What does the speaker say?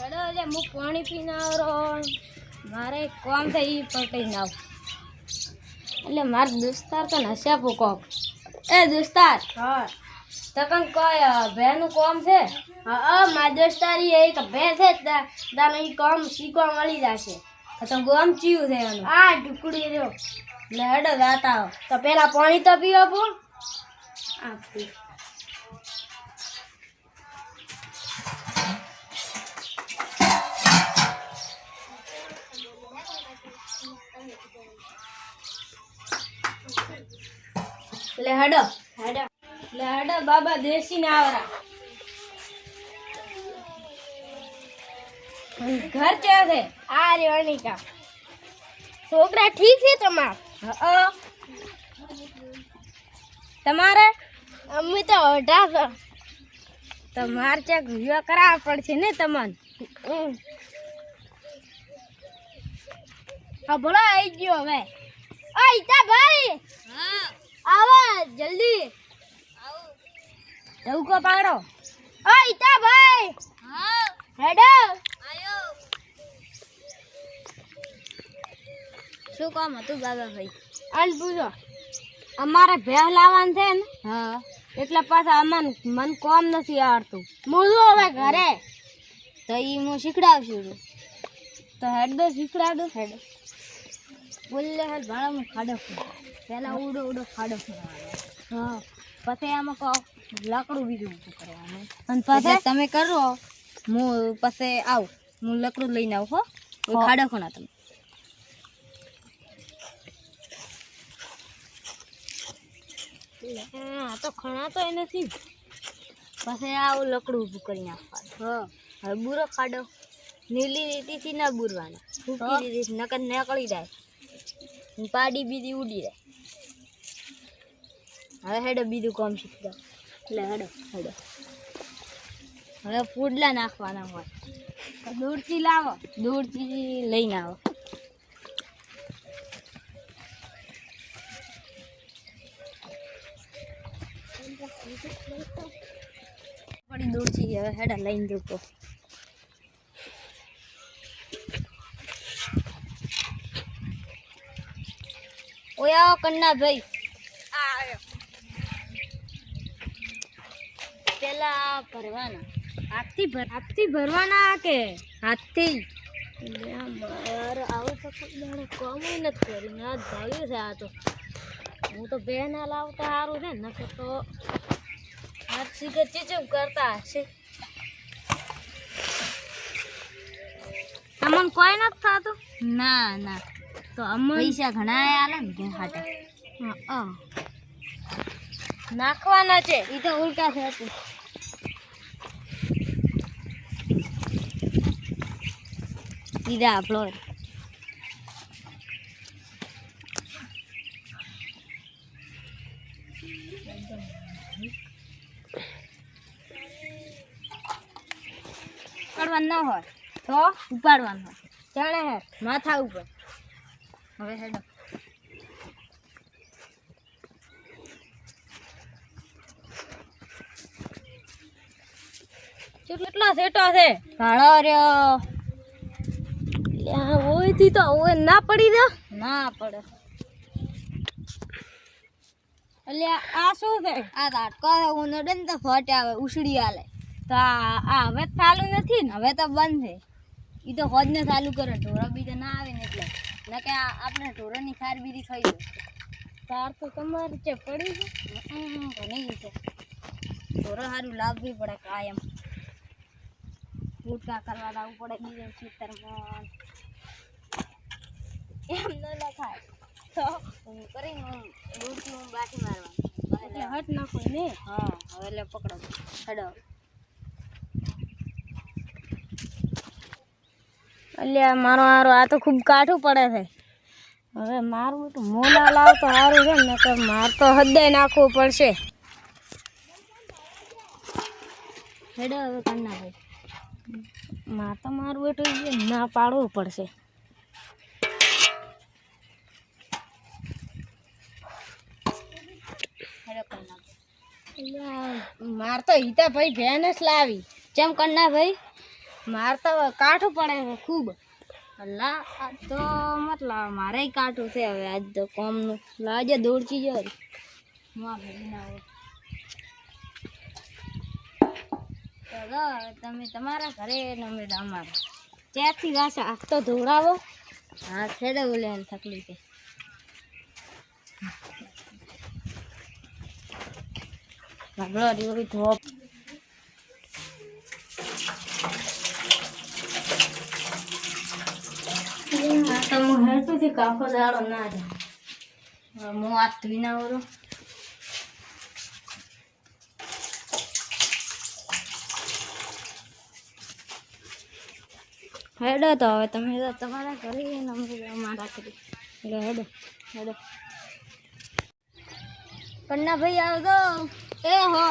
હેડો એટલે હું પાણી પીને આવરો મારે કોમ થઈ એ પટાઈને આવ એટલે મારા દોસ્તાર કને હસ્યા કોક એ દોસ્તાર હા તકન કોઈ ભેનું કોમ છે હા મારા દોસ્તારી એક ભે છે તાને ઈ કામ શીખવા મળી જશે તો ગોમ ચીયું છે એનું આ ટુકડી રહ્યો એટલે હેડો જાતા આવો તો પેલા પાણી તો પીવો પણ આ પી એટલે હેડો હેડો એટલે હેડો બાબા દેશી ને આવરા ઘર છે છે આ રેવાની કા છોકરા ઠીક છે તમાર તમારે અમે તો અઢા તમારે ચેક વિવાહ કરાવવા પડશે ને તમને હા ભલો આવી ગયો હવે આ ઈતા ભાઈ હા આવો જલ્દી એવું કો પાડો આ ઈતા ભાઈ હા હેડો આયો શું કામ હતું બાબા ભાઈ આન પૂછો અમારે ભેહ લાવવાનું છે ને હા એટલે પાછા મન કોમ નથી આવડતું મૂળો હવે ઘરે તો ઈ હું શીખડાવશું તો હેડ દો શીખડાડો હેડ બોલે હેડ ભાડામાં ખાડો પહેલા ઉડો ખાડો હા પછી આમાં કહો લાકડું બીજું ઊભું કરવાનું અને પછી તમે કરો હું પછી હું લાકડું લઈને આવું હો ખાડો ખોણા તમે હા તો ખણાતો એ નથી પછી આવું લકડું ઊભું કરી નાખવાનું હા હવે બુરો ખાડો નીલી રીતિથી ના બુરવાનો સૂકી રીતિ નકર નીકળી જાય પાડી બીજી ઉડી જાય હવે હેડો બીજું કામ શીખતા એટલે હેડો હવે ફૂડલા નાખવાના હોય તો દૂરથી લાવો દૂરથી લઈને આવો પડી દૂરથી હવે હેડા લઈને દઉં તો ઓય આવો કન્ના ભાઈ પેલા ભરવાના હાથથી ભરવાના કે હાથથી મારે આવું તો કોમ નથી કર્યું ને આજ ભાગ્યું છે આ તો હું તો બે ના લાવતા સારું છે ને તો હાથ સીધે ચીચું કરતા હશે તમને કોઈ નથી થતું ના તો અમને પૈસા ઘણા આલે ને કે હાટે હા નાખવાના છે એ તો ઉલટા છે સીધા આપણો ઉપાડવાનું ન હોય તો ઉપાડવાનું હોય જાણે હે માથા ઉપર હવે હેડો કેટલો સેટો છે ભાડો રહ્યો ઓયથી તો ઓય ના પડી દે ના પડે એટલે આ શું છે આ ધાટકો હું નડે ને તો ફટ આવે ઉછળી આલે તો આ હવે ચાલુ નથી ને હવે તો બંધ છે એ તો હોજ ને ચાલુ કરે ઢોરા બીજા ના આવે ને એટલે ન કે આપણે ઢોરાની ખાર બીજી થઈ જાય તાર તો તમારે છે પડી છે ઘણી છે ઢોરા સારું લાવવી પડે કાયમ ઉટકા કરવા લાવવું પડે બીજે ખેતરમાં એમ ન લખાય તો હું કરીને દૂરથી હું બાટી મારવાનું એટલે હટ નાખો ને હા હવે એટલે પકડો હેડો અલ્યા મારો આ તો ખૂબ કાઠું પડે છે હવે મારું તો મોલા લાવ તો સારું છે ને કે માર તો હદે નાખવું પડશે હેડો હવે કરના ભાઈ માર તો મારું એટલું ના પાડવું પડશે માર તો હિતા ભાઈ ભેન જ લાવી ચમ કરના ભાઈ મારે તો કાઠું પડે છે ખૂબ. લા આ તો મતલબ મારે કાઠું છે હવે આજ તો કોમનું લાજે દોડચી જો માં ભરીને આવો તો તમે તમારા ઘરે ને અમે અમારા ત્યાંથી વાસા આખ તો ધોવડાવો. હા છેડે ઓલે તકલીફ છે. ધોપ તો હું હેઠું થી કાકો દાડો ના જાય હું હાથ ધોઈ ના ઓરો. હેડો તો હવે તમે તો તમારા ઘરે ને અમે અમારા ઘરે એટલે હેડો હેડો. પન્ના ભાઈ આવજો. એ હો